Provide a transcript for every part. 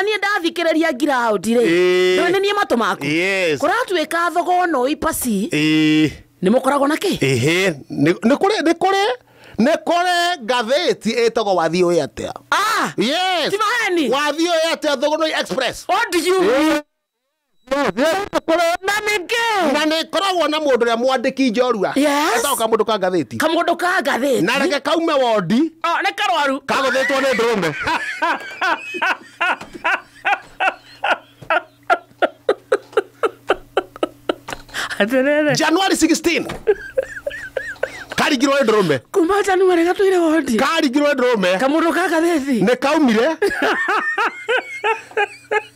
ni ndathikiriria ground ri no ni matu maku kuratuika thogo no ipasi ni mukoragwo na ki ni kore gatheti etago wathio yatea yes timaheni wathio yatea thogo no express what do you mean na nä koragwo na må ndå rä a mwandäki njorua etagwo kamå ndå ka ngathäti na reke kaume wondi nä karwaru kagå thä two nä ndå rå me January 16 karingirwo nä ndå rå me kuma January gatwire wondi karingirwo nä ndå rå me kamå ndå ka ngathäti nä kaumire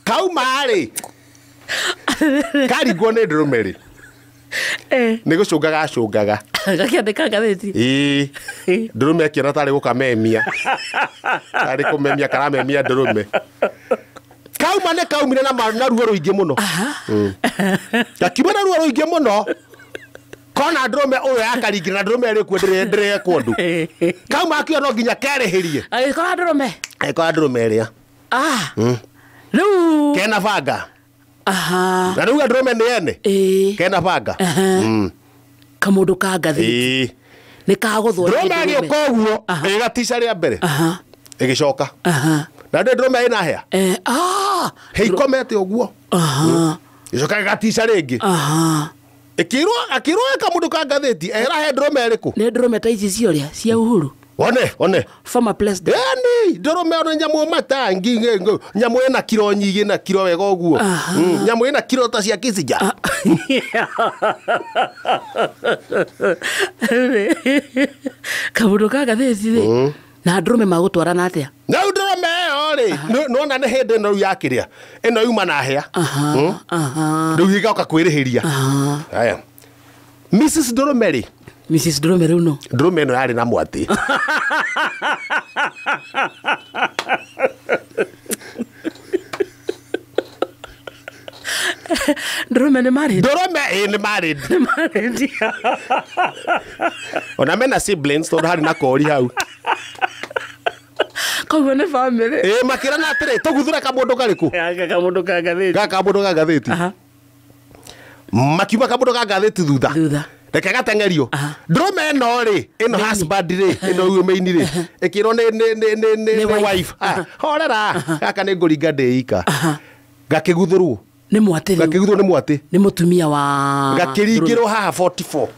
kauma rä karingwo nä ndå rå me rä nä gå cånga gacångaga gakiandä ngathäti ndå rå me akiona tarä gå kamemia tarä kå memia karamemia ndå rå me kauma nä kaumire na ruo rå ingä må no gakiuma na ruo rå ingä må no kona ndå rå me å yå yakaringä na ndå rå me rä kuo ndä rekwo ndå kauma akiona no nginya kerä hä rie agäkora ndå rå me agäkora ndå rå me ä rä a rä u kena banga na rä u andå rå me nä ene kena banga kamå ndå ka ngathäti nä kagå thwo ndå rå me agä ka å guo ä gatica rä a mbere ä gä coka na ndå rå me ä na hea hä ikomete å guo gä coka gä gatica rä ngä akä rwo kamå ndå ka ngathäti erahe ndå rå me rä kå nä ndå rå me ta ici ciorä cia Uhuru one former president ndå rå me ona nyamå matangi nyamå ä na kiro nyingä na kiro wega å guo nyamå ä na kiro ta cia Kissinger kamå ndå ka ngathäti rä na ndå rå me magå twarana atä a na ndå rå me ä rä nona nä hä ndä ä no ya kä rä a ä no yuma na hea rä u igaoka kwä rä hä ria aya Mrs ndå rå me rä Mrs ndå rå me rä u no ndå rå me ä no yarä na mwatä ndå rå me nä marä ndå rå me nä marä ona mena siblings tondå harä na kori hau koguo nä bamä makä rana atä rä tå guthå re kamå ndå karä kå kamå ndå ka ngathäti kamå ndå ka ngathäti makiuma kamå ndå ka ngathäti thutha reke gateng'erio ndå rå me no rä ä no husband rä ä no uå mä ini rä ä kä rwo nä wife horera gaka nä ngå ringa ndä ika gakä guthå rwo nä mwatä gakä guthå nä mwatä nä må tumia wa gakä ringä rwo haha 44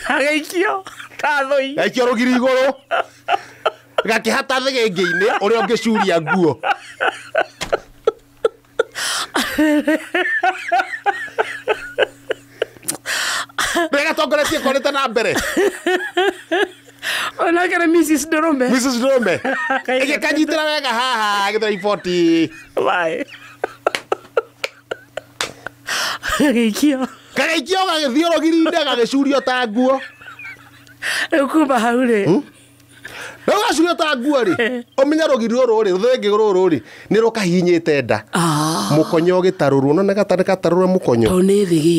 agaikio tathoi gaikio rå giri igå rå gakä hata thegä ngä-inä å rä a å ngä curia nguo nä gatongoretie korete na mbere onake nä Mrs ndå rå me Mrs ndå rå me ä gä kanyitä ra wega haha gä thä 40 agaikio gagaikio gagä thiå rå giri-inä gagä curio ta nguo rä u kuma hau rä rä u gacurio ta nguo rä å menya rå giri rå rå rä rå thengä rå rå rä nä rå kahinyä te nda må konyo gä tarå rwo none gatarä gatarå re må konyo nä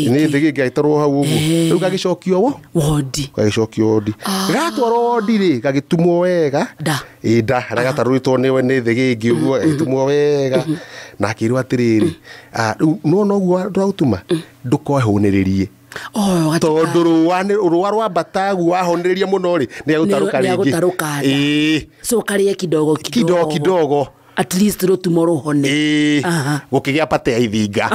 nä thä gä ngä agätarwo hau å guo rä u gagä cokio wo wondi gagä cokio wondi gatwarwo wondi rä gagä tumwo wega nda harä a gatarå rä two nä thä gä ngä å guo gagä tumwo wega na akä rwo atä rä rä rä u nona å guo ndå rautuma ndå kohä hå nä rä rie tondå rũa rwa mbata guo wahonä rä ria må no rä nä agåtarå ka rä ngä so karä kidogo at least rå tumo rå hone gå kä gä a pate ya ithinga